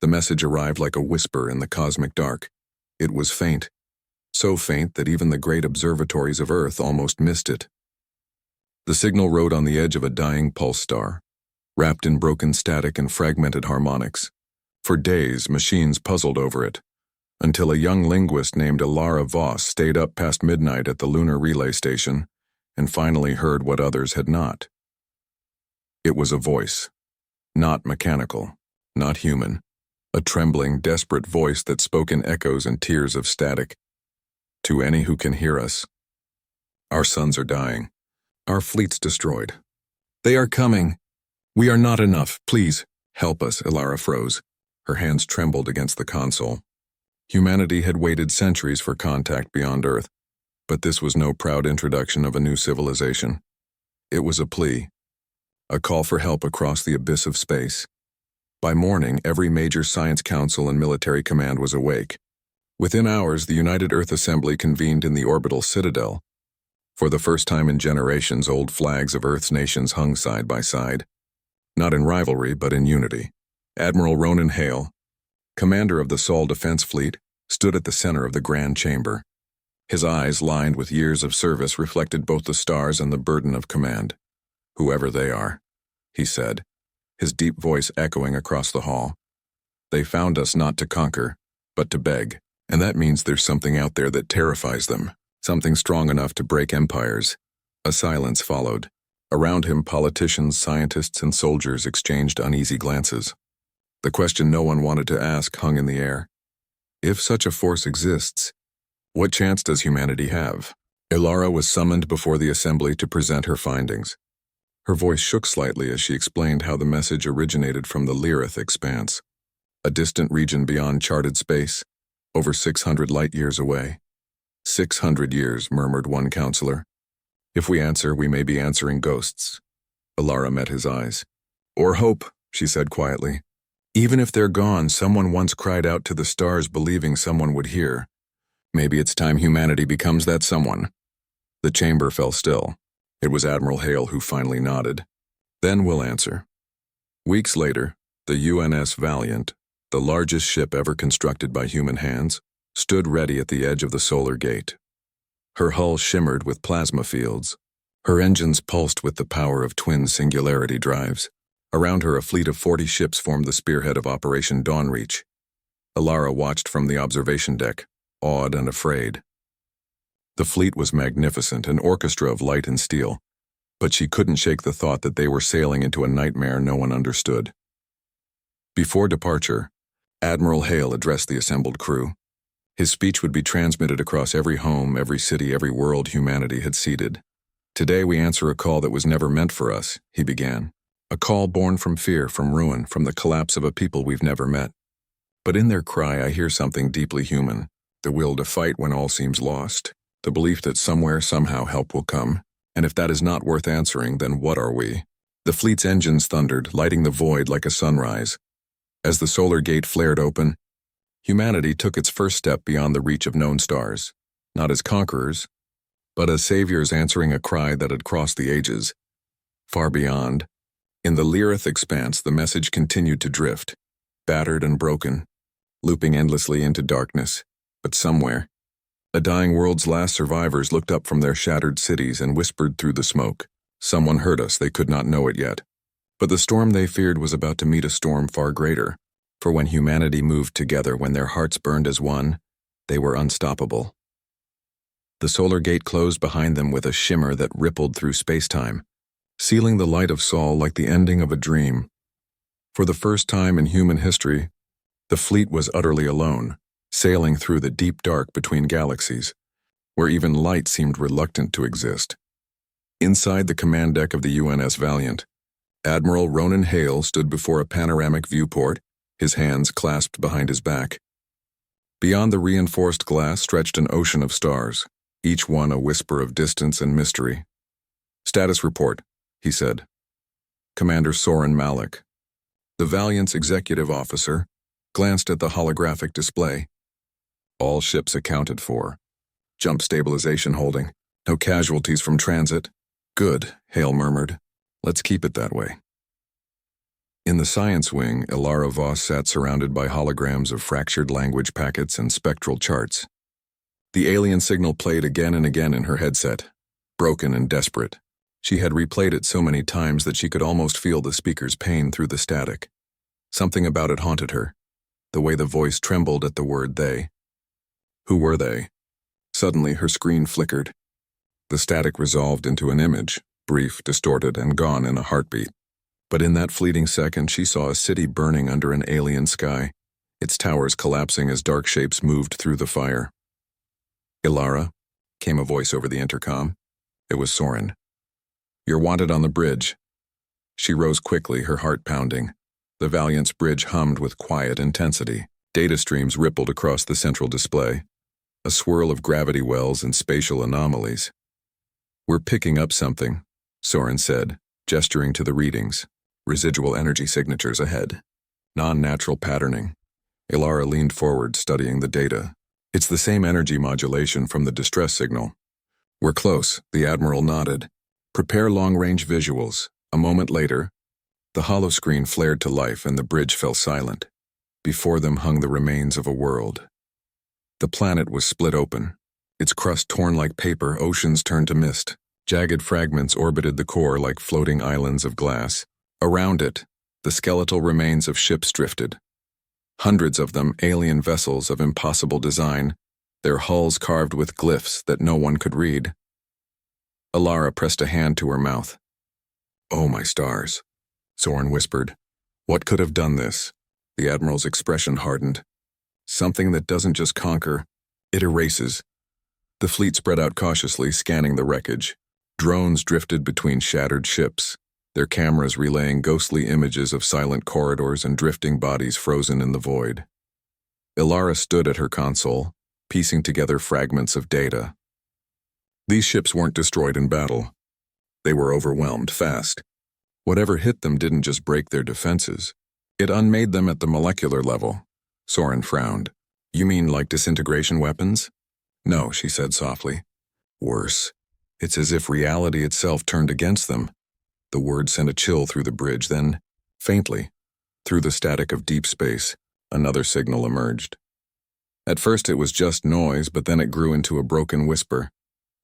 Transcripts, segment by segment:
The message arrived like a whisper in the cosmic dark. It was faint, so faint that even the great observatories of Earth almost missed it. The signal rode on the edge of a dying pulse star, wrapped in broken static and fragmented harmonics. For days, machines puzzled over it, until a young linguist named Lirath Vault stayed up past midnight at the lunar relay station and finally heard what others had not. It was a voice, not mechanical, not human, a trembling, desperate voice that spoke in echoes and tears of static. To any who can hear us, our sons are dying. Our fleet's destroyed. They are coming. We are not enough. Please, help us, Ilara froze. Her hands trembled against the console. Humanity had waited centuries for contact beyond Earth, but this was no proud introduction of a new civilization. It was a plea, a call for help across the abyss of space. By morning, every major science council and military command was awake. Within hours, the United Earth Assembly convened in the orbital citadel. For the first time in generations, old flags of Earth's nations hung side by side. Not in rivalry, but in unity. Admiral Ronan Hale, commander of the Sol Defense Fleet, stood at the center of the grand chamber. His eyes, lined with years of service, reflected both the stars and the burden of command. Whoever they are, he said, his deep voice echoing across the hall. They found us not to conquer, but to beg, and that means there's something out there that terrifies them, something strong enough to break empires. A silence followed. Around him, politicians, scientists, and soldiers exchanged uneasy glances. The question no one wanted to ask hung in the air. If such a force exists, what chance does humanity have? Ilara was summoned before the assembly to present her findings. Her voice shook slightly as she explained how the message originated from the Lirath expanse, a distant region beyond charted space, over 600 light-years away. 600 years, murmured one counselor. If we answer, we may be answering ghosts. Ilara met his eyes. Or hope, she said quietly. Even if they're gone, someone once cried out to the stars believing someone would hear. Maybe it's time humanity becomes that someone. The chamber fell still. It was Admiral Hale who finally nodded. Then we'll answer. Weeks later, the UNS Valiant, the largest ship ever constructed by human hands, stood ready at the edge of the solar gate. Her hull shimmered with plasma fields. Her engines pulsed with the power of twin singularity drives. Around her, a fleet of 40 ships formed the spearhead of Operation Dawnreach. Ilara watched from the observation deck, awed and afraid. The fleet was magnificent, an orchestra of light and steel, but she couldn't shake the thought that they were sailing into a nightmare no one understood. Before departure, Admiral Hale addressed the assembled crew. His speech would be transmitted across every home, every city, every world humanity had seeded. Today we answer a call that was never meant for us, he began. A call born from fear, from ruin, from the collapse of a people we've never met. But in their cry I hear something deeply human, the will to fight when all seems lost, the belief that somewhere, somehow help will come, and if that is not worth answering, then what are we? The fleet's engines thundered, lighting the void like a sunrise. As the solar gate flared open, humanity took its first step beyond the reach of known stars, not as conquerors, but as saviors answering a cry that had crossed the ages. Far beyond, in the Lirath expanse, the message continued to drift, battered and broken, looping endlessly into darkness. But somewhere, a dying world's last survivors looked up from their shattered cities and whispered through the smoke. Someone heard us, they could not know it yet. But the storm they feared was about to meet a storm far greater, for when humanity moved together, when their hearts burned as one, they were unstoppable. The solar gate closed behind them with a shimmer that rippled through space-time, sealing the light of Sol like the ending of a dream. For the first time in human history, the fleet was utterly alone, sailing through the deep dark between galaxies, where even light seemed reluctant to exist. Inside the command deck of the UNS Valiant, Admiral Ronan Hale stood before a panoramic viewport, his hands clasped behind his back. Beyond the reinforced glass stretched an ocean of stars, each one a whisper of distance and mystery. Status report, he said. Commander Soren Malik, the Valiant's executive officer, glanced at the holographic display. All ships accounted for. Jump stabilization holding. No casualties from transit. Good, Hale murmured. Let's keep it that way. In the science wing, Lirath Vault sat surrounded by holograms of fractured language packets and spectral charts. The alien signal played again and again in her headset, broken and desperate. She had replayed it so many times that she could almost feel the speaker's pain through the static. Something about it haunted her, the way the voice trembled at the word they. Who were they? Suddenly her screen flickered. The static resolved into an image, brief, distorted, and gone in a heartbeat. But in that fleeting second she saw a city burning under an alien sky, its towers collapsing as dark shapes moved through the fire. "Ilara," came a voice over the intercom. It was Soren. "You're wanted on the bridge." She rose quickly, her heart pounding. The Valiant's bridge hummed with quiet intensity. Data streams rippled across the central display, a swirl of gravity wells and spatial anomalies. "We're picking up something," Soren said, gesturing to the readings. Residual energy signatures ahead. Non-natural patterning. Ilara leaned forward, studying the data. "It's the same energy modulation from the distress signal." "We're close," the Admiral nodded. "Prepare long-range visuals." A moment later, the holoscreen flared to life and the bridge fell silent. Before them hung the remains of a world. The planet was split open, its crust torn like paper, oceans turned to mist. Jagged fragments orbited the core like floating islands of glass. Around it, the skeletal remains of ships drifted. Hundreds of them, alien vessels of impossible design, their hulls carved with glyphs that no one could read. Ilara pressed a hand to her mouth. "Oh, my stars," Soren whispered. "What could have done this?" The Admiral's expression hardened. "Something that doesn't just conquer, it erases." The fleet spread out cautiously, scanning the wreckage. Drones drifted between shattered ships, their cameras relaying ghostly images of silent corridors and drifting bodies frozen in the void. Ilara stood at her console, piecing together fragments of data. These ships weren't destroyed in battle. They were overwhelmed fast. Whatever hit them didn't just break their defenses. It unmade them at the molecular level. Soren frowned. "You mean like disintegration weapons?" "No," she said softly. "Worse. It's as if reality itself turned against them." The word sent a chill through the bridge, then, faintly, through the static of deep space, another signal emerged. At first it was just noise, but then it grew into a broken whisper.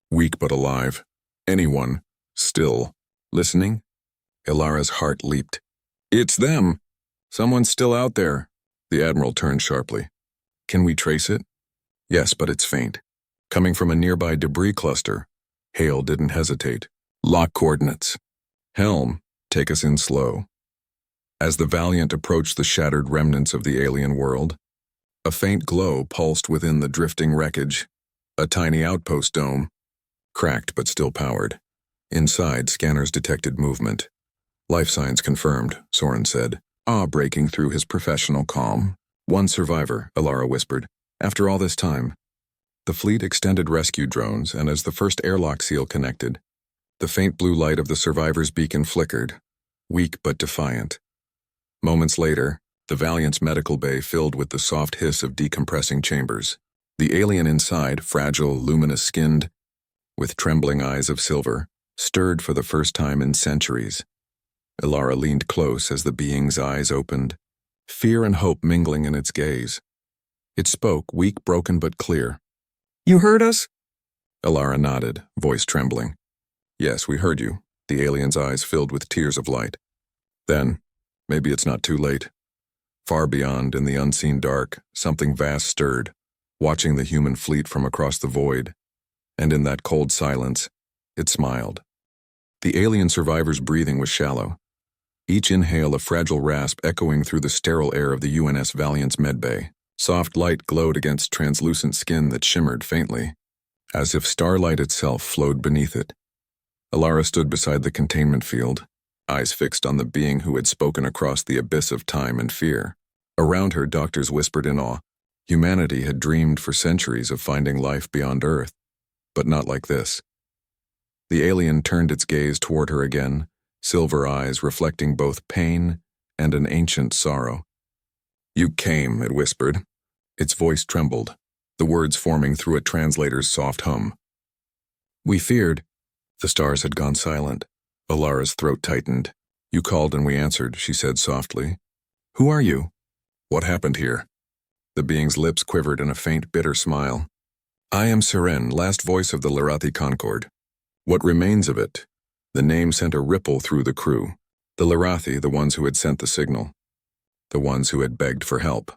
"Weak but alive. Anyone, still, listening?" Ilara's heart leaped. "It's them! Someone's still out there." The Admiral turned sharply. "Can we trace it?" "Yes, but it's faint. Coming from a nearby debris cluster." Hale didn't hesitate. "Lock coordinates. Helm, take us in slow." As the Valiant approached the shattered remnants of the alien world, a faint glow pulsed within the drifting wreckage. A tiny outpost dome, cracked but still powered. Inside, scanners detected movement. "Life signs confirmed," Soren said, breaking through his professional calm. "One survivor," Ilara whispered. "After all this time." The fleet extended rescue drones, and as the first airlock seal connected, the faint blue light of the survivor's beacon flickered, weak but defiant. Moments later, the Valiant's medical bay filled with the soft hiss of decompressing chambers. The alien inside, fragile, luminous-skinned, with trembling eyes of silver, stirred for the first time in centuries. Ilara leaned close as the being's eyes opened, fear and hope mingling in its gaze. It spoke, weak, broken, but clear. "You heard us?" Ilara nodded, voice trembling. "Yes, we heard you." The alien's eyes filled with tears of light. "Then, maybe it's not too late." Far beyond, in the unseen dark, something vast stirred, watching the human fleet from across the void. And in that cold silence, it smiled. The alien survivor's breathing was shallow. Each inhale a fragile rasp echoing through the sterile air of the UNS Valiant's medbay. Soft light glowed against translucent skin that shimmered faintly, as if starlight itself flowed beneath it. Ilara stood beside the containment field, eyes fixed on the being who had spoken across the abyss of time and fear. Around her, doctors whispered in awe. Humanity had dreamed for centuries of finding life beyond Earth, but not like this. The alien turned its gaze toward her again, silver eyes reflecting both pain and an ancient sorrow. "You came," it whispered. Its voice trembled, the words forming through a translator's soft hum. "We feared." The stars had gone silent. Ilara's throat tightened. You called and we answered, she said softly. Who are you? What happened here? The being's lips quivered in a faint, bitter smile. I am Seren, last voice of the Lirathi Concord. What remains of it? The name sent a ripple through the crew. The Lirathi, the ones who had sent the signal. The ones who had begged for help.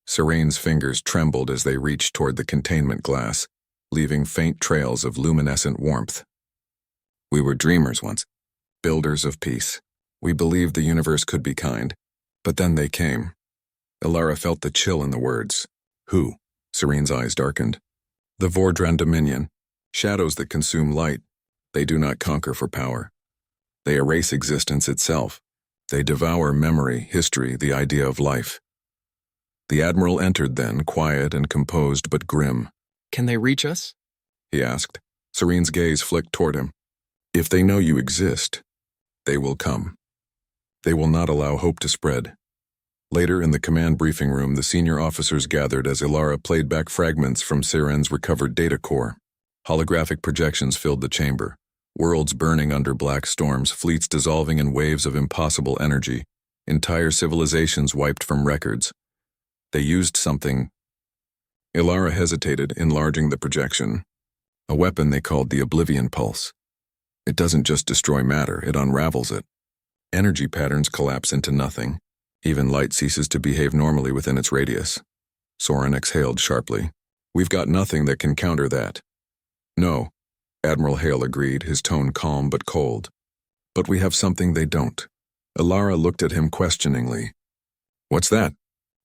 Serene's fingers trembled as they reached toward the containment glass, leaving faint trails of luminescent warmth. We were dreamers once, builders of peace. We believed the universe could be kind, but then they came. Ilara felt the chill in the words. Who? Serene's eyes darkened. The Vor'Dran Dominion, shadows that consume light. They do not conquer for power. They erase existence itself. They devour memory, history, the idea of life. The Admiral entered then, quiet and composed but grim. Can they reach us? He asked. Serene's gaze flicked toward him. If they know you exist, they will come. They will not allow hope to spread. Later in the command briefing room, the senior officers gathered as Ilara played back fragments from Seren's recovered data core. Holographic projections filled the chamber. Worlds burning under black storms, fleets dissolving in waves of impossible energy, entire civilizations wiped from records. They used something. Ilara hesitated, enlarging the projection. A weapon they called the Oblivion Pulse. It doesn't just destroy matter, it unravels it. Energy patterns collapse into nothing. Even light ceases to behave normally within its radius. Soren exhaled sharply. We've got nothing that can counter that. No, Admiral Hale agreed, his tone calm but cold. But we have something they don't. Ilara looked at him questioningly. What's that?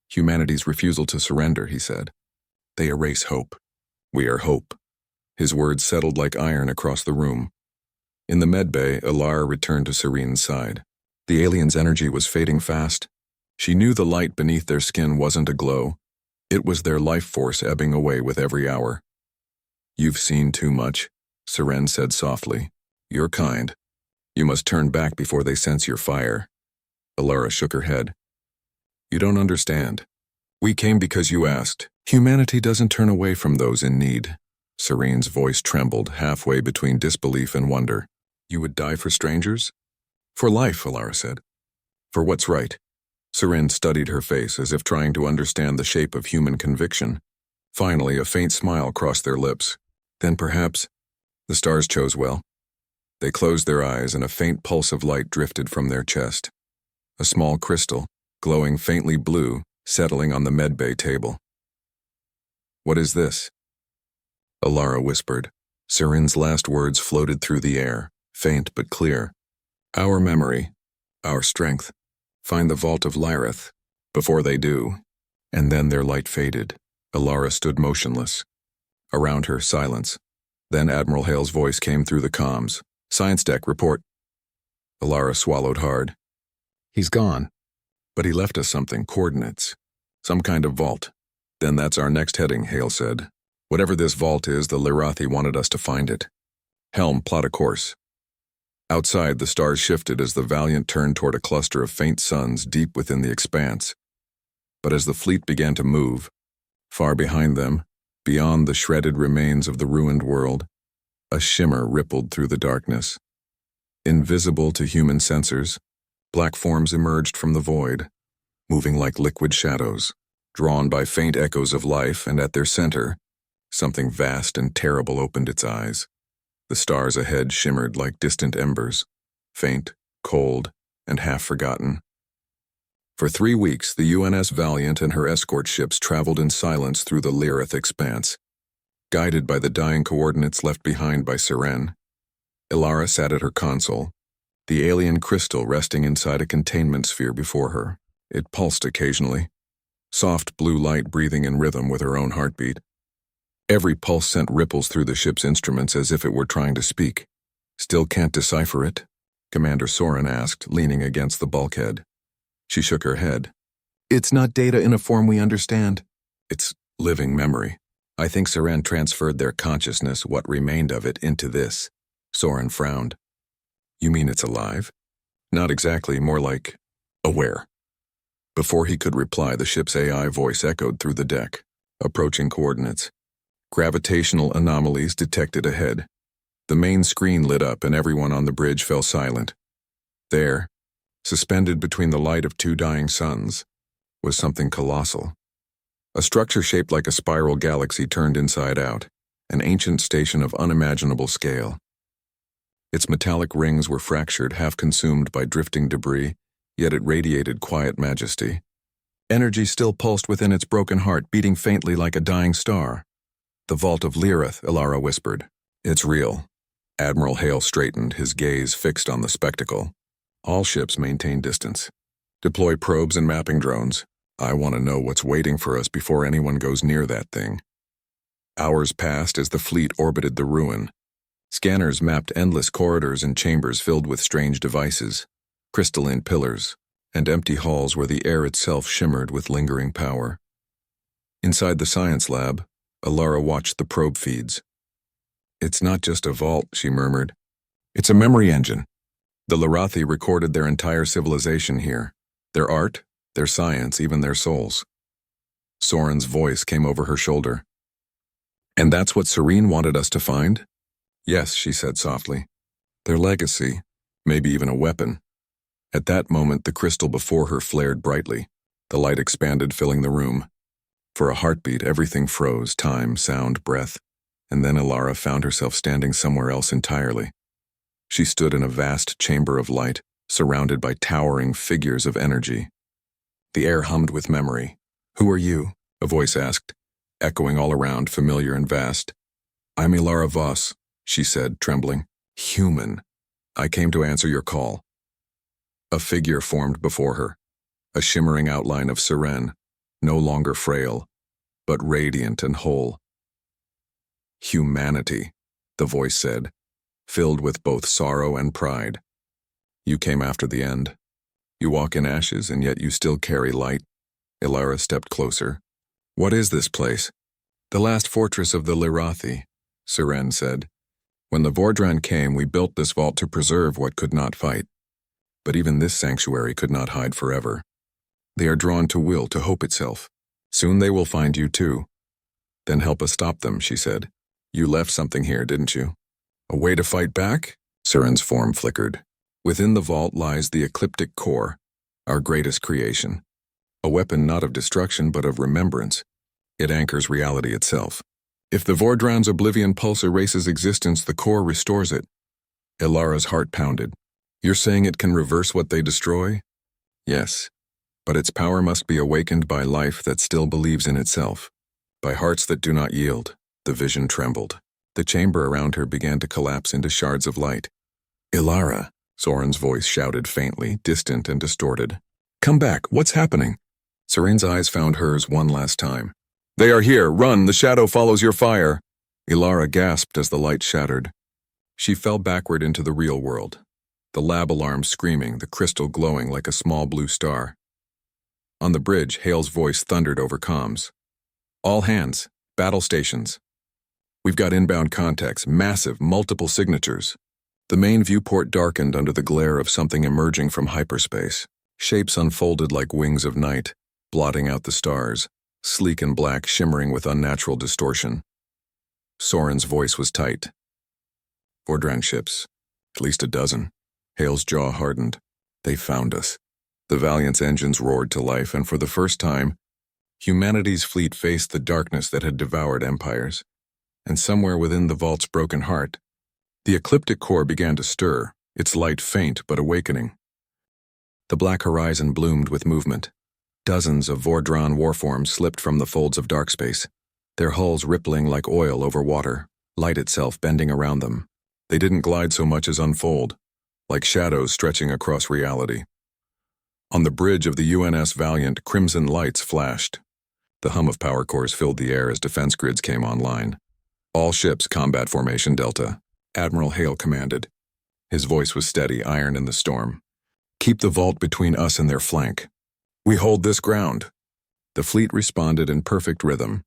Humanity's refusal to surrender, he said. They erase hope. We are hope. His words settled like iron across the room. In the medbay, Ilara returned to Serene's side. The alien's energy was fading fast. She knew the light beneath their skin wasn't a glow. It was their life force ebbing away with every hour. You've seen too much, Seren said softly. You're kind. You must turn back before they sense your fire. Ilara shook her head. You don't understand. We came because you asked. Humanity doesn't turn away from those in need. Serene's voice trembled, halfway between disbelief and wonder. You would die for strangers? For life, Ilara said. For what's right. Seren studied her face as if trying to understand the shape of human conviction. Finally, a faint smile crossed their lips. Then perhaps the stars chose well. They closed their eyes and a faint pulse of light drifted from their chest. A small crystal, glowing faintly blue, settling on the medbay table. What is this? Ilara whispered. Seren's last words floated through the air, faint but clear. Our memory, our strength. Find the vault of Lirath. Before they do. And then their light faded. Ilara stood motionless. Around her, silence. Then Admiral Hale's voice came through the comms. Science deck, report. Ilara swallowed hard. He's gone. But he left us something, coordinates. Some kind of vault. Then that's our next heading, Hale said. Whatever this vault is, the Lirathi wanted us to find it. Helm, plot a course. Outside, the stars shifted as the Valiant turned toward a cluster of faint suns deep within the expanse. But as the fleet began to move, far behind them, beyond the shredded remains of the ruined world, a shimmer rippled through the darkness. Invisible to human sensors, black forms emerged from the void, moving like liquid shadows, drawn by faint echoes of life, and at their center, something vast and terrible opened its eyes. The stars ahead shimmered like distant embers, faint, cold, and half-forgotten. For 3 weeks, the UNS Valiant and her escort ships traveled in silence through the Lirath expanse, guided by the dying coordinates left behind by Seren. Ilara sat at her console, the alien crystal resting inside a containment sphere before her. It pulsed occasionally, soft blue light breathing in rhythm with her own heartbeat. Every pulse sent ripples through the ship's instruments as if it were trying to speak. Still can't decipher it? Commander Soren asked, leaning against the bulkhead. She shook her head. It's not data in a form we understand. It's living memory. I think Seren transferred their consciousness, what remained of it, into this. Soren frowned. You mean it's alive? Not exactly, more like aware. Before he could reply, the ship's AI voice echoed through the deck, approaching coordinates. Gravitational anomalies detected ahead. The main screen lit up and everyone on the bridge fell silent. There, suspended between the light of two dying suns, was something colossal. A structure shaped like a spiral galaxy turned inside out, an ancient station of unimaginable scale. Its metallic rings were fractured, half consumed by drifting debris, yet it radiated quiet majesty. Energy still pulsed within its broken heart, beating faintly like a dying star. "The Vault of Lirath," Ilara whispered. "It's real." Admiral Hale straightened, his gaze fixed on the spectacle. "All ships maintain distance. Deploy probes and mapping drones. I want to know what's waiting for us before anyone goes near that thing." Hours passed as the fleet orbited the ruin. Scanners mapped endless corridors and chambers filled with strange devices, crystalline pillars, and empty halls where the air itself shimmered with lingering power. Inside the science lab, Ilara watched the probe feeds. "It's not just a vault," she murmured. "It's a memory engine." The Lirathi recorded their entire civilization here, their art, their science, even their souls. Soren's voice came over her shoulder. "And that's what Serene wanted us to find?" "Yes," she said softly. "Their legacy, maybe even a weapon." At that moment, the crystal before her flared brightly. The light expanded, filling the room. For a heartbeat, everything froze, time, sound, breath, and then Ilara found herself standing somewhere else entirely. She stood in a vast chamber of light, surrounded by towering figures of energy. The air hummed with memory. "Who are you?" a voice asked, echoing all around, familiar and vast. "I'm Ilara Voss," she said, trembling. "Human. I came to answer your call." A figure formed before her, a shimmering outline of Seren, no longer frail, but radiant and whole. "Humanity," the voice said, filled with both sorrow and pride. "You came after the end. You walk in ashes, and yet you still carry light." Ilara stepped closer. "What is this place?" "The last fortress of the Lirathi," Seren said. "When the Vor'Dran came, we built this vault to preserve what could not fight. But even this sanctuary could not hide forever. They are drawn to will, to hope itself. Soon they will find you too. Then help us stop them," she said. "You left something here, didn't you?" "A way to fight back?" Seren's form flickered. "Within the vault lies the ecliptic core, our greatest creation. A weapon not of destruction but of remembrance. It anchors reality itself. If the Vor'Dran's oblivion pulse erases existence, the core restores it." Ilara's heart pounded. "You're saying it can reverse what they destroy?" "Yes, but its power must be awakened by life that still believes in itself, by hearts that do not yield." The vision trembled. The chamber around her began to collapse into shards of light. "Ilara," Soren's voice shouted faintly, distant and distorted. "Come back, what's happening?" Serene's eyes found hers one last time. "They are here, run, the shadow follows your fire." Ilara gasped as the light shattered. She fell backward into the real world, the lab alarm screaming, the crystal glowing like a small blue star. On the bridge, Hale's voice thundered over comms. "All hands, battle stations. We've got inbound contacts, massive, multiple signatures." The main viewport darkened under the glare of something emerging from hyperspace. Shapes unfolded like wings of night, blotting out the stars, sleek and black, shimmering with unnatural distortion. Soren's voice was tight. "Vor'Dran ships, at least a dozen." Hale's jaw hardened. "They found us." The Valiant's engines roared to life, and for the first time, humanity's fleet faced the darkness that had devoured empires. And somewhere within the vault's broken heart, the ecliptic core began to stir, its light faint but awakening. The black horizon bloomed with movement. Dozens of Vor'Dran warforms slipped from the folds of dark space, their hulls rippling like oil over water, light itself bending around them. They didn't glide so much as unfold, like shadows stretching across reality. On the bridge of the UNS Valiant, crimson lights flashed. The hum of power cores filled the air as defense grids came online. "All ships, combat formation Delta," Admiral Hale commanded. His voice was steady, iron in the storm. "Keep the vault between us and their flank. We hold this ground." The fleet responded in perfect rhythm.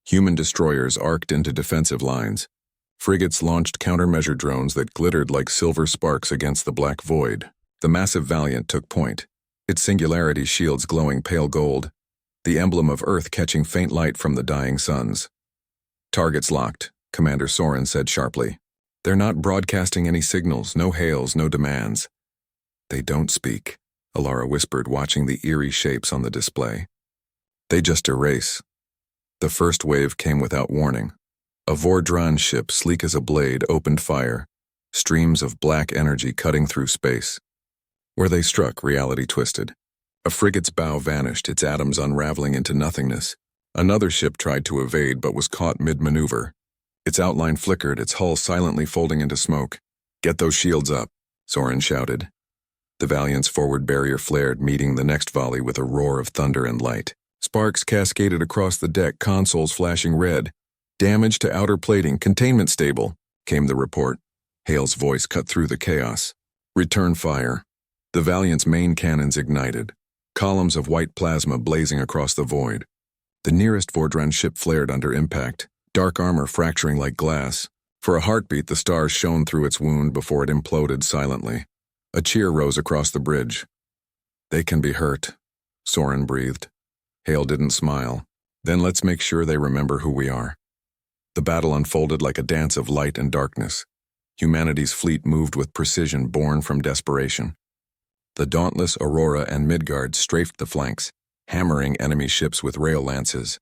Human destroyers arced into defensive lines. Frigates launched countermeasure drones that glittered like silver sparks against the black void. The massive Valiant took point, its singularity shields glowing pale gold, the emblem of Earth catching faint light from the dying suns. "Targets locked," Commander Soren said sharply. "They're not broadcasting any signals, no hails, no demands. They don't speak, Alara whispered, watching the eerie shapes on the display. They just erase. The first wave came without warning. A Vor'Dran ship, sleek as a blade, opened fire, streams of black energy cutting through space. Where they struck, reality twisted. A frigate's bow vanished, its atoms unraveling into nothingness. Another ship tried to evade but was caught mid-maneuver. Its outline flickered, its hull silently folding into smoke. "Get those shields up," Soren shouted. The Valiant's forward barrier flared, meeting the next volley with a roar of thunder and light. Sparks cascaded across the deck, consoles flashing red. "Damage to outer plating, containment stable," came the report. Hale's voice cut through the chaos. "Return fire." The Valiant's main cannons ignited, columns of white plasma blazing across the void. The nearest Vor'Dran ship flared under impact, dark armor fracturing like glass. For a heartbeat, the stars shone through its wound before it imploded silently. A cheer rose across the bridge. "They can be hurt," Soren breathed. Hale didn't smile. "Then let's make sure they remember who we are." The battle unfolded like a dance of light and darkness. Humanity's fleet moved with precision born from desperation. The dauntless Aurora and Midgard strafed the flanks, hammering enemy ships with rail lances.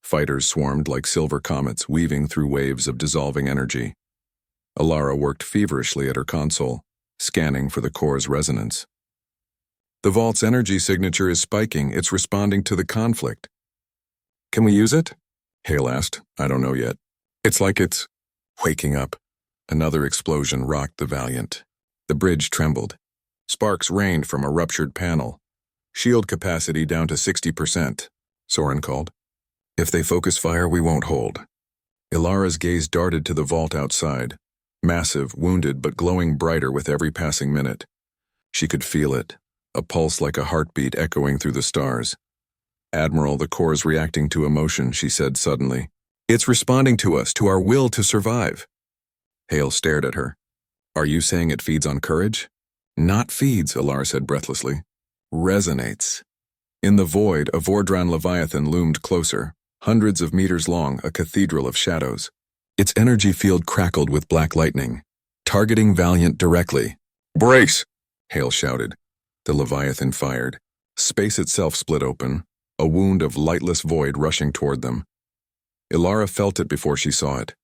Fighters swarmed like silver comets, weaving through waves of dissolving energy. Alara worked feverishly at her console, scanning for the core's resonance. "The vault's energy signature is spiking. It's responding to the conflict." "Can we use it?" Hale asked. "I don't know yet. It's like it's waking up." Another explosion rocked the Valiant. The bridge trembled. Sparks rained from a ruptured panel. "Shield capacity down to 60%, Soren called. "If they focus fire, we won't hold." Ilara's gaze darted to the vault outside, massive, wounded, but glowing brighter with every passing minute. She could feel it, a pulse like a heartbeat echoing through the stars. "Admiral, the core's reacting to emotion," she said suddenly. "It's responding to us, to our will to survive." Hale stared at her. "Are you saying it feeds on courage?" "Not feeds," Alara said breathlessly. "Resonates." In the void, a Vor'Dran Leviathan loomed closer, hundreds of meters long, a cathedral of shadows. Its energy field crackled with black lightning, targeting Valiant directly. "Brace!" Hale shouted. The Leviathan fired. Space itself split open, a wound of lightless void rushing toward them. Ilara felt it before she saw it,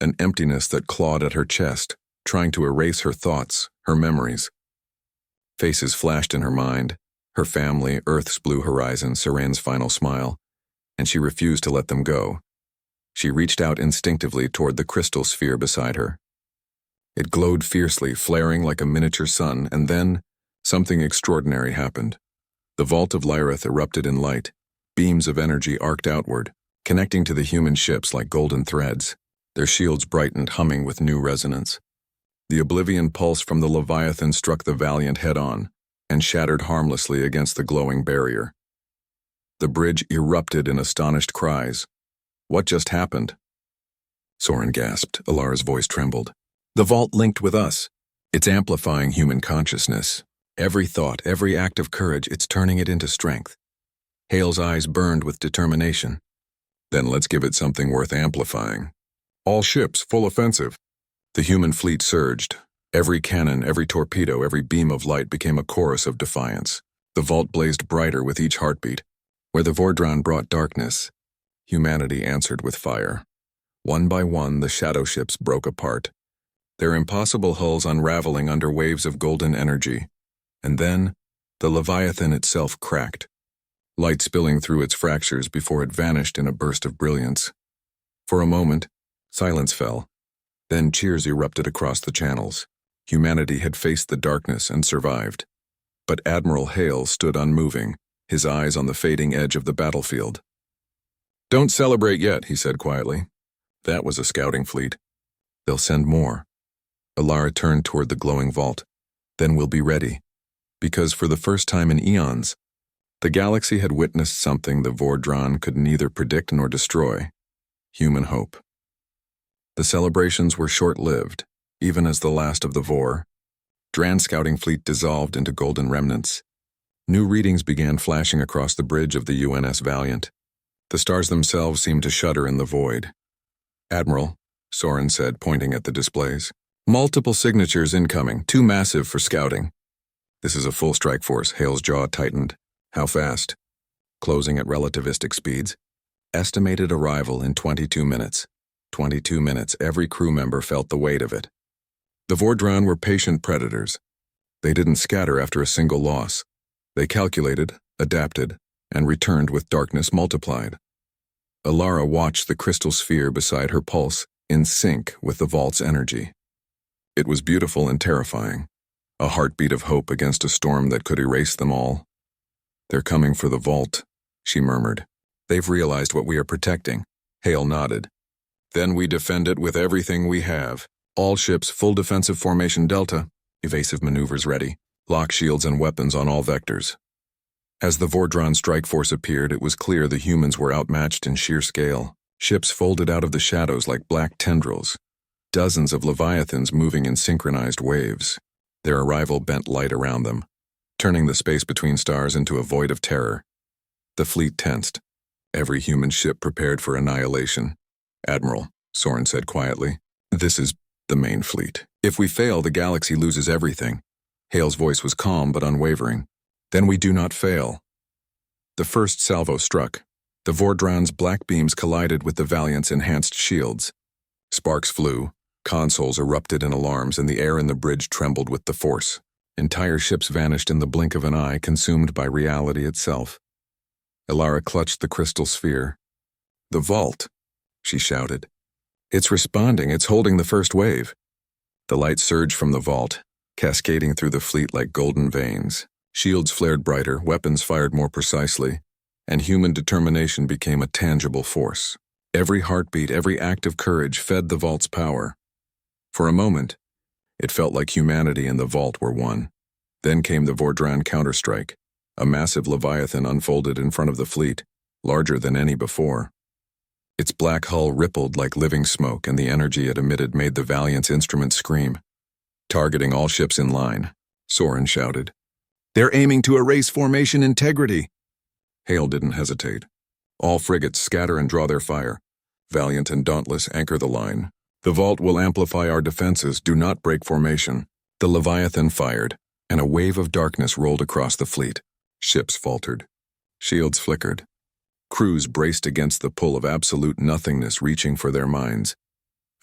an emptiness that clawed at her chest, trying to erase her thoughts, her memories. Faces flashed in her mind, her family, Earth's blue horizon, Saran's final smile, and she refused to let them go. She reached out instinctively toward the crystal sphere beside her. It glowed fiercely, flaring like a miniature sun, and then something extraordinary happened. The vault of Lirath erupted in light. Beams of energy arced outward, connecting to the human ships like golden threads. Their shields brightened, humming with new resonance. The oblivion pulse from the Leviathan struck the Valiant head-on and shattered harmlessly against the glowing barrier. The bridge erupted in astonished cries. "What just happened?" Soren gasped. Alara's voice trembled. "The vault linked with us. It's amplifying human consciousness. Every thought, every act of courage, it's turning it into strength." Hale's eyes burned with determination. "Then let's give it something worth amplifying. All ships, full offensive." The human fleet surged. Every cannon, every torpedo, every beam of light became a chorus of defiance. The vault blazed brighter with each heartbeat. Where the Vor'Dran brought darkness, humanity answered with fire. One by one, the shadow ships broke apart, their impossible hulls unraveling under waves of golden energy. And then, the Leviathan itself cracked, light spilling through its fractures before it vanished in a burst of brilliance. For a moment, silence fell. Then cheers erupted across the channels. Humanity had faced the darkness and survived. But Admiral Hale stood unmoving, his eyes on the fading edge of the battlefield. "Don't celebrate yet," he said quietly. "That was a scouting fleet. They'll send more." Alara turned toward the glowing vault. "Then we'll be ready." Because for the first time in eons, the galaxy had witnessed something the Vor'Dran could neither predict nor destroy: human hope. The celebrations were short-lived, even as the last of the Vor'Dran scouting fleet dissolved into golden remnants. New readings began flashing across the bridge of the UNS Valiant. The stars themselves seemed to shudder in the void. "Admiral," Soren said, pointing at the displays. "Multiple signatures incoming, too massive for scouting." This is a full strike force. Hale's jaw tightened. How fast? Closing at relativistic speeds. Estimated arrival in 22 minutes. 22 minutes. Every crew member felt the weight of it. The Vor'Dran were patient predators. They didn't scatter after a single loss. They calculated, adapted, and returned with darkness multiplied. Ilara watched the crystal sphere beside her pulse, in sync with the vault's energy. It was beautiful and terrifying, a heartbeat of hope against a storm that could erase them all. "They're coming for the vault," she murmured. "They've realized what we are protecting." Hale nodded. "Then we defend it with everything we have. All ships, full defensive formation Delta, evasive maneuvers ready, lock shields and weapons on all vectors." As the Vor'Dran strike force appeared, it was clear the humans were outmatched in sheer scale. Ships folded out of the shadows like black tendrils. Dozens of Leviathans moving in synchronized waves. Their arrival bent light around them, turning the space between stars into a void of terror. The fleet tensed. Every human ship prepared for annihilation. "Admiral," Soren said quietly, "this is the main fleet. If we fail, the galaxy loses everything." Hale's voice was calm but unwavering. "Then we do not fail." The first salvo struck. The Vor'Dran's black beams collided with the Valiant's enhanced shields. Sparks flew, consoles erupted in alarms, and the air in the bridge trembled with the force. Entire ships vanished in the blink of an eye, consumed by reality itself. Ilara clutched the crystal sphere. "The vault," she shouted. "It's responding, it's holding the first wave." The light surged from the vault, cascading through the fleet like golden veins. Shields flared brighter, weapons fired more precisely, and human determination became a tangible force. Every heartbeat, every act of courage fed the vault's power. For a moment, it felt like humanity and the vault were one. Then came the Vor'Dran counterstrike. A massive Leviathan unfolded in front of the fleet, larger than any before. Its black hull rippled like living smoke, and the energy it emitted made the Valiant's instruments scream. "Targeting all ships in line," Soren shouted. "They're aiming to erase formation integrity." Hale didn't hesitate. "All frigates scatter and draw their fire. Valiant and Dauntless anchor the line. The vault will amplify our defenses. Do not break formation." The Leviathan fired, and a wave of darkness rolled across the fleet. Ships faltered. Shields flickered. Crews braced against the pull of absolute nothingness reaching for their minds.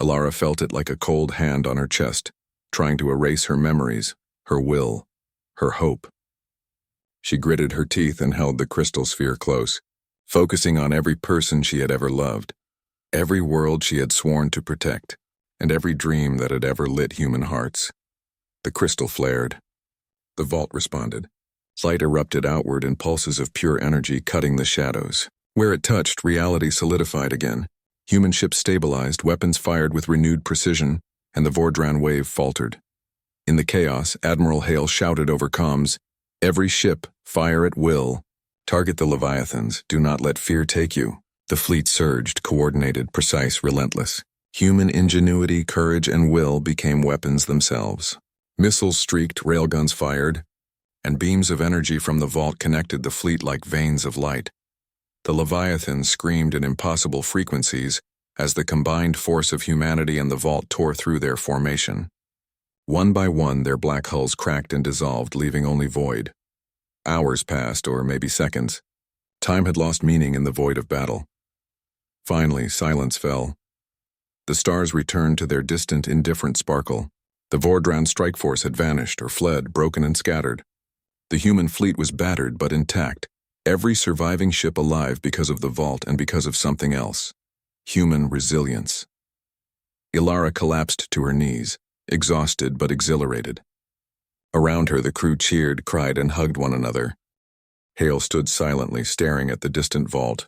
Ilara felt it like a cold hand on her chest, trying to erase her memories, her will, her hope. She gritted her teeth and held the crystal sphere close, focusing on every person she had ever loved, every world she had sworn to protect, and every dream that had ever lit human hearts. The crystal flared. The vault responded. Light erupted outward in pulses of pure energy, cutting the shadows. Where it touched, reality solidified again. Human ships stabilized, weapons fired with renewed precision, and the Vor'Dran wave faltered. In the chaos, Admiral Hale shouted over comms, "Every ship, fire at will. Target the Leviathans. Do not let fear take you." The fleet surged, coordinated, precise, relentless. Human ingenuity, courage, and will became weapons themselves. Missiles streaked, railguns fired, and beams of energy from the vault connected the fleet like veins of light. The Leviathans screamed in impossible frequencies as the combined force of humanity and the vault tore through their formation. One by one, their black hulls cracked and dissolved, leaving only void. Hours passed, or maybe seconds. Time had lost meaning in the void of battle. Finally, silence fell. The stars returned to their distant, indifferent sparkle. The Vor'Dran strike force had vanished or fled, broken and scattered. The human fleet was battered but intact, every surviving ship alive because of the vault and because of something else. Human resilience. Ilara collapsed to her knees, exhausted but exhilarated. Around her, the crew cheered, cried, and hugged one another. Hale stood silently, staring at the distant vault.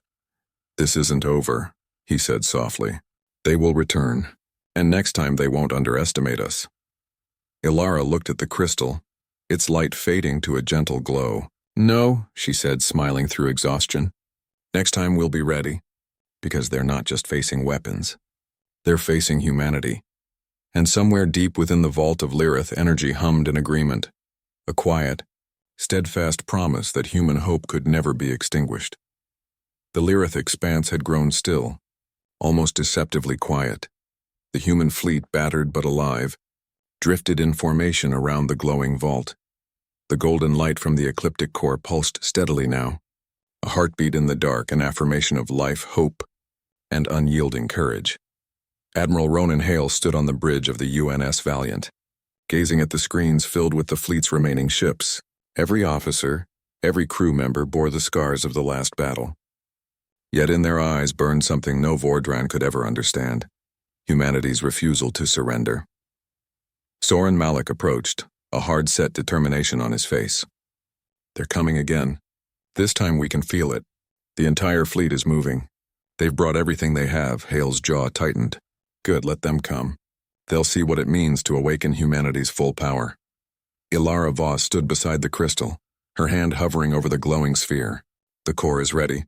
"This isn't over," he said softly. "They will return, and next time they won't underestimate us." Ilara looked at the crystal, its light fading to a gentle glow. "No," she said, smiling through exhaustion. "Next time we'll be ready, because they're not just facing weapons. They're facing humanity." And somewhere deep within the vault of Lirath, energy hummed in agreement, a quiet, steadfast promise that human hope could never be extinguished. The Lirath expanse had grown still, almost deceptively quiet. The human fleet, battered but alive, drifted in formation around the glowing vault. The golden light from the ecliptic core pulsed steadily now, a heartbeat in the dark, an affirmation of life, hope, and unyielding courage. Admiral Ronan Hale stood on the bridge of the UNS Valiant, gazing at the screens filled with the fleet's remaining ships. Every officer, every crew member bore the scars of the last battle. Yet in their eyes burned something no Vor'Dran could ever understand: humanity's refusal to surrender. Soren Malik approached, a hard-set determination on his face. "They're coming again. This time we can feel it. The entire fleet is moving. They've brought everything they have." Hale's jaw tightened. "Good, let them come. They'll see what it means to awaken humanity's full power." Lirath Vault stood beside the crystal, her hand hovering over the glowing sphere. "The core is ready.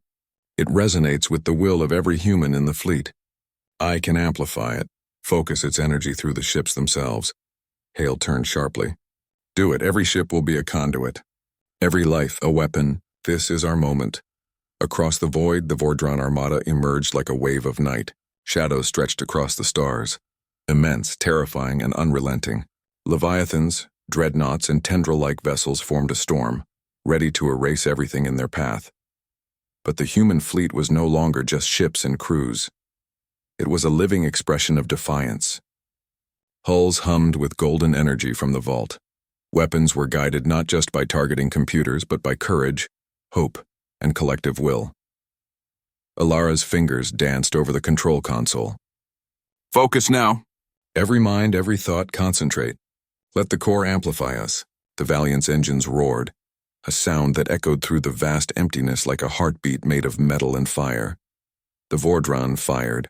It resonates with the will of every human in the fleet. I can amplify it, focus its energy through the ships themselves." Hale turned sharply. "Do it. Every ship will be a conduit. Every life a weapon. This is our moment." Across the void, the Vor'Dran armada emerged like a wave of night. Shadows stretched across the stars. Immense, terrifying, and unrelenting. Leviathans, dreadnoughts, and tendril-like vessels formed a storm, ready to erase everything in their path. But the human fleet was no longer just ships and crews. It was a living expression of defiance. Hulls hummed with golden energy from the vault. Weapons were guided not just by targeting computers, but by courage, hope, and collective will. Alara's fingers danced over the control console. "Focus now. Every mind, every thought, concentrate. Let the core amplify us." The Valiant's engines roared, a sound that echoed through the vast emptiness like a heartbeat made of metal and fire. The Vor'Dran fired.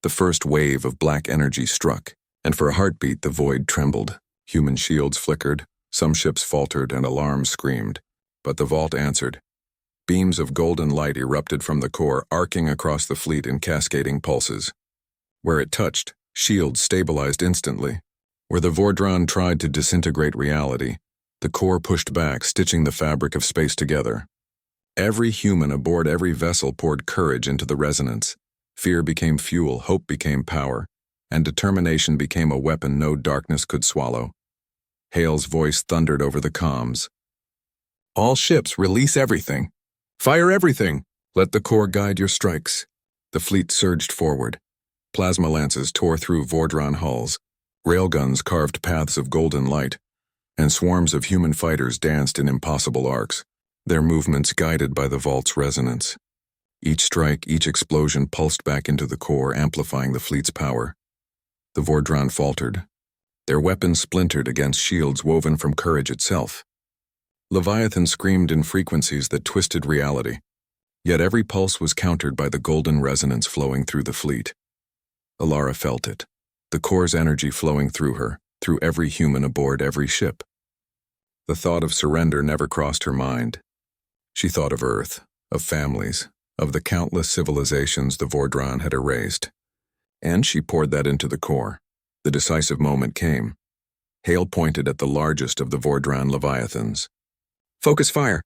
The first wave of black energy struck, and for a heartbeat the void trembled. Human shields flickered, some ships faltered, and alarms screamed. But the vault answered. Beams of golden light erupted from the core, arcing across the fleet in cascading pulses. Where it touched, shields stabilized instantly. Where the Vor'Dran tried to disintegrate reality, the core pushed back, stitching the fabric of space together. Every human aboard every vessel poured courage into the resonance. Fear became fuel, hope became power, and determination became a weapon no darkness could swallow. Hale's voice thundered over the comms. "All ships, release everything. Fire everything. Let the core guide your strikes." The fleet surged forward. Plasma lances tore through Vor'Dran hulls. Railguns carved paths of golden light, and swarms of human fighters danced in impossible arcs, their movements guided by the vault's resonance. Each strike, each explosion pulsed back into the core, amplifying the fleet's power. The Vor'Dran faltered. Their weapons splintered against shields woven from courage itself. Leviathan screamed in frequencies that twisted reality, yet every pulse was countered by the golden resonance flowing through the fleet. Alara felt it, the core's energy flowing through her, through every human aboard every ship. The thought of surrender never crossed her mind. She thought of Earth, of families, of the countless civilizations the Vor'Dran had erased. And she poured that into the core. The decisive moment came. Hale pointed at the largest of the Vor'Dran Leviathans. "Focus fire.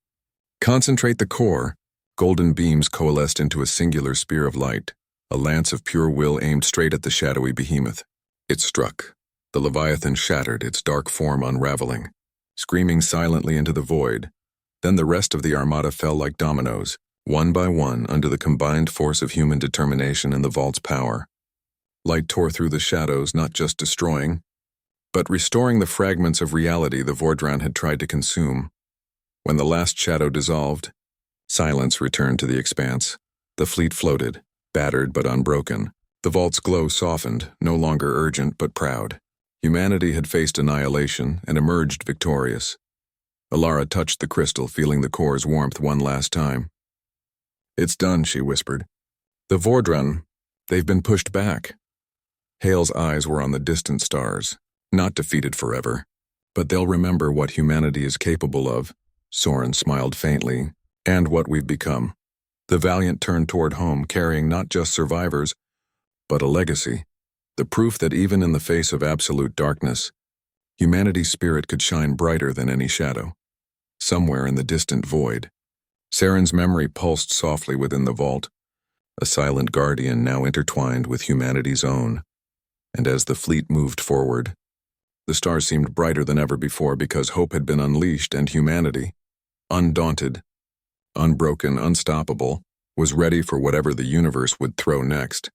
Concentrate the core." Golden beams coalesced into a singular spear of light, a lance of pure will aimed straight at the shadowy behemoth. It struck. The Leviathan shattered, its dark form unraveling, screaming silently into the void. Then the rest of the armada fell like dominoes, one by one, under the combined force of human determination and the vault's power. Light tore through the shadows, not just destroying, but restoring the fragments of reality the Vor'Dran had tried to consume. When the last shadow dissolved, silence returned to the expanse. The fleet floated, battered but unbroken. The vault's glow softened, no longer urgent but proud. Humanity had faced annihilation and emerged victorious. Alara touched the crystal, feeling the core's warmth one last time. "It's done," she whispered. "The Vor'Dran, they've been pushed back." Hale's eyes were on the distant stars, not defeated forever, but they'll remember what humanity is capable of. Soren smiled faintly. "And what we've become." The Valiant turned toward home, carrying not just survivors, but a legacy. The proof that even in the face of absolute darkness, humanity's spirit could shine brighter than any shadow. Somewhere in the distant void, Saren's memory pulsed softly within the vault, a silent guardian now intertwined with humanity's own. And as the fleet moved forward, The stars seemed brighter than ever before because hope had been unleashed and humanity, undaunted, unbroken, unstoppable, was ready for whatever the universe would throw next.